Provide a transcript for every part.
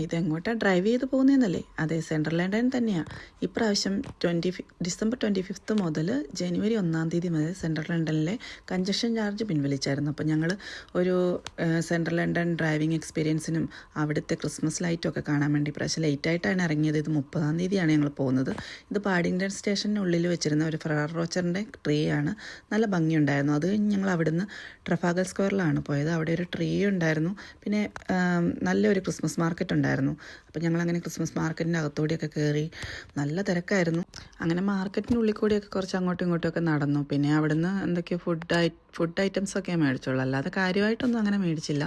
ഇതെങ്ങോട്ടാ drive ചെയ്ത് പോകുന്നതെന്നല്ലേ? അതെ, central London തന്നെയാണ്. ഇപ്രാവശ്യം ഡിസംബർ 25 മുതൽ ജനുവരി 1 തീയതി മുതൽ സെൻട്രൽ ലണ്ടനിലെ കഞ്ചക്ഷൻ ചാർജ് പിൻവലിച്ചായിരുന്നു. അപ്പോൾ ഞങ്ങൾ ഒരു സെൻട്രൽ ലണ്ടൻ ഡ്രൈവിംഗ് എക്സ്പീരിയൻസിനും അവിടുത്തെ ക്രിസ്മസ് ലൈറ്റും ഒക്കെ കാണാൻ വേണ്ടി ഇപ്രാവശ്യം ലേറ്റായിട്ടാണ് ഇറങ്ങിയത്. ഇത് 30 തീയതിയാണ് ഞങ്ങൾ പോകുന്നത്. ഇത് പാഡിങ്ടൺ സ്റ്റേഷനുള്ളിൽ വെച്ചിരുന്ന ഒരു ഫെറാർ റോച്ചറിൻ്റെ ട്രീ ആണ്. നല്ല ഭംഗിയുണ്ടായിരുന്നു. അത് കഴിഞ്ഞ് ഞങ്ങൾ അവിടുന്ന് ട്രഫാഗർ സ്ക്വയറിലാണ് പോയത്. അവിടെ ഒരു ട്രീ ഉണ്ടായിരുന്നു. പിന്നെ നല്ലൊരു ക്രിസ്മസ് മാർക്കറ്റ് ഉണ്ടായിരുന്നു. അപ്പോൾ ഞങ്ങളങ്ങനെ ക്രിസ്മസ് മാർക്കറ്റിൻ്റെ അകത്തോടെയൊക്കെ കയറി. നല്ല തിരക്കായിരുന്നു. അങ്ങനെ മാർക്കറ്റിനുള്ളിൽ കൂടിയൊക്കെ കുറച്ച് അങ്ങോട്ടും ഇങ്ങോട്ടുമൊക്കെ നടന്നു. പിന്നെ അവിടുന്ന് എന്തൊക്കെയോ ഫുഡ് ഐറ്റംസൊക്കെ മേടിച്ചുള്ളൂ, അല്ലാതെ കാര്യമായിട്ടൊന്നും അങ്ങനെ മേടിച്ചില്ല.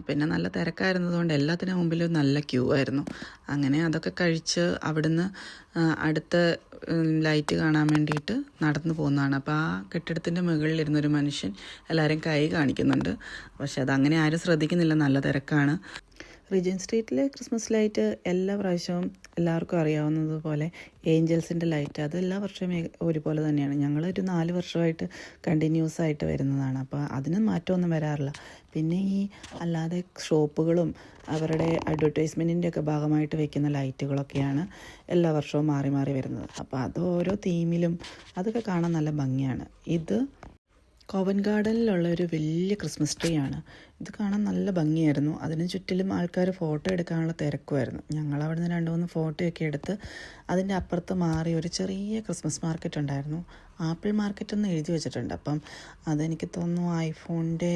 പിന്നെ നല്ല തിരക്കായിരുന്നതുകൊണ്ട് എല്ലാത്തിനും മുമ്പിലും നല്ല ക്യൂ ആയിരുന്നു. അങ്ങനെ അതൊക്കെ കഴിച്ച് അവിടുന്ന് അടുത്ത ലൈറ്റ് കാണാൻ വേണ്ടിയിട്ട് നടന്നു പോകുന്നതാണ്. അപ്പോൾ ആ കെട്ടിടത്തിൻ്റെ മുകളിലിരുന്നൊരു മനുഷ്യൻ എല്ലാവരും കൈ കാണിക്കുന്നുണ്ട്. പക്ഷെ അതങ്ങനെ ആരും ശ്രദ്ധിക്കുന്നില്ല, നല്ല തിരക്കാണ്. റീജൻറ്റ് സ്ട്രീറ്റിലെ ക്രിസ്മസ് ലൈറ്റ് എല്ലാ പ്രാവശ്യവും എല്ലാവർക്കും അറിയാവുന്നതുപോലെ ഏഞ്ചൽസിൻ്റെ ലൈറ്റ് അത് എല്ലാ വർഷവും ഒരുപോലെ തന്നെയാണ്. ഞങ്ങളൊരു 4 വർഷമായിട്ട് കണ്ടിന്യൂസ് ആയിട്ട് വരുന്നതാണ്. അപ്പോൾ അതിന് മാറ്റമൊന്നും വരാറില്ല. പിന്നെ ഈ അല്ലാതെ ഷോപ്പുകളും അവരുടെ അഡ്വർടൈസ്മെൻറ്റിൻ്റെ ഒക്കെ ഭാഗമായിട്ട് വെക്കുന്ന ലൈറ്റുകളൊക്കെയാണ് എല്ലാ വർഷവും മാറി മാറി വരുന്നത്. അപ്പോൾ അത് ഓരോ തീമിലും അതൊക്കെ കാണാൻ നല്ല ഭംഗിയാണ്. ഇത് കോവന്റ് ഗാർഡനിലുള്ള ഒരു വലിയ ക്രിസ്മസ് ട്രീ ആണ്. ഇത് കാണാൻ നല്ല ഭംഗിയായിരുന്നു. അതിന് ചുറ്റിലും ആൾക്കാർ ഫോട്ടോ എടുക്കാനുള്ള തിരക്കുമായിരുന്നു. ഞങ്ങൾ അവിടെ നിന്ന് 2-3 ഫോട്ടോയൊക്കെ എടുത്ത് അതിൻ്റെ അപ്പുറത്ത് മാറി ഒരു ചെറിയ ക്രിസ്മസ് മാർക്കറ്റ് ഉണ്ടായിരുന്നു. ആപ്പിൾ മാർക്കറ്റ് എന്ന് എഴുതി വെച്ചിട്ടുണ്ട്. അപ്പം അതെനിക്ക് തോന്നുന്നു ഐഫോണിൻ്റെ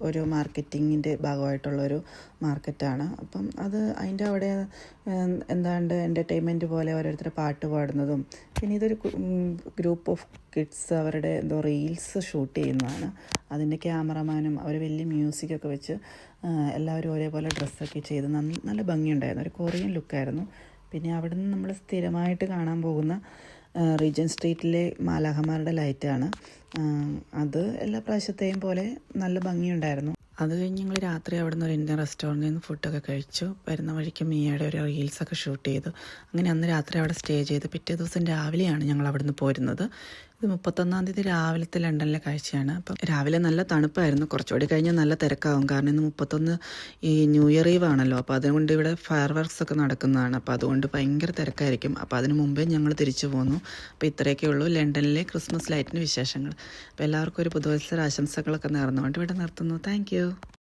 ഒരു മാർക്കറ്റിങ്ങിൻ്റെ ഭാഗമായിട്ടുള്ളൊരു മാർക്കറ്റാണ്. അപ്പം അതിൻ്റെ അവിടെ എന്താണ്ട് എൻ്റർടൈൻമെൻറ്റ് പോലെ ഓരോരുത്തർ പാട്ട് പാടുന്നതും, പിന്നെ ഇതൊരു ഗ്രൂപ്പ് ഓഫ് കിഡ്സ് അവരുടെ റീൽസ് ഷൂട്ട് ചെയ്യുന്നതാണ്. അതിൻ്റെ ക്യാമറമാനും അവർ വലിയ മ്യൂസിക്കൊക്കെ വെച്ച് എല്ലാവരും ഒരേപോലെ ഡ്രസ്സൊക്കെ ചെയ്ത് നല്ല ഭംഗിയുണ്ടായിരുന്നു. ഒരു കൊറിയൻ ലുക്കായിരുന്നു. പിന്നെ അവിടെ നിന്ന് നമ്മൾ സ്ഥിരമായിട്ട് കാണാൻ പോകുന്ന റീജൻറ്റ് സ്ട്രീറ്റിലെ മാലാഖമാരുടെ ലൈറ്റാണ്. അത് എല്ലാ പ്രാവശ്യത്തെയും പോലെ നല്ല ഭംഗിയുണ്ടായിരുന്നു. അത് കഴിഞ്ഞ് ഞങ്ങൾ രാത്രി അവിടെ നിന്ന് ഒരു ഇന്ത്യൻ റെസ്റ്റോറൻറ്റിൽ നിന്ന് ഫുഡൊക്കെ കഴിച്ചു. വരുന്ന വഴിക്ക് മിയയുടെ ഒരു റീൽസൊക്കെ ഷൂട്ട് ചെയ്തു. അങ്ങനെ അന്ന് രാത്രി അവിടെ സ്റ്റേ ചെയ്ത് പിറ്റേ ദിവസം രാവിലെയാണ് ഞങ്ങൾ അവിടെ നിന്ന് പോരുന്നത്. ഇത് 31 തീയതി രാവിലത്തെ ലണ്ടനിലെ കാഴ്ചയാണ്. അപ്പം രാവിലെ നല്ല തണുപ്പായിരുന്നു. കുറച്ചുകൂടി കഴിഞ്ഞാൽ നല്ല തിരക്കാവും. കാരണം ഇന്ന് 31 ഈ ന്യൂ ഇയർ ഈവ് ആണല്ലോ. അപ്പോൾ അതുകൊണ്ട് ഇവിടെ ഫയർ വർക്ക്സ് ഒക്കെ നടക്കുന്നതാണ്. അപ്പോൾ അതുകൊണ്ട് ഭയങ്കര തിരക്കായിരിക്കും. അപ്പോൾ അതിന് മുമ്പേ ഞങ്ങൾ തിരിച്ചു പോന്നു. അപ്പോൾ ഇത്രയൊക്കെ ഉള്ളൂ ലണ്ടനിലെ ക്രിസ്മസ് ലൈറ്റിൻ്റെ വിശേഷങ്ങൾ. അപ്പോൾ എല്ലാവർക്കും ഒരു പുതുവത്സര ആശംസകളൊക്കെ നേർന്നുകൊണ്ട് ഇവിടെ നിർത്തുന്നു. താങ്ക്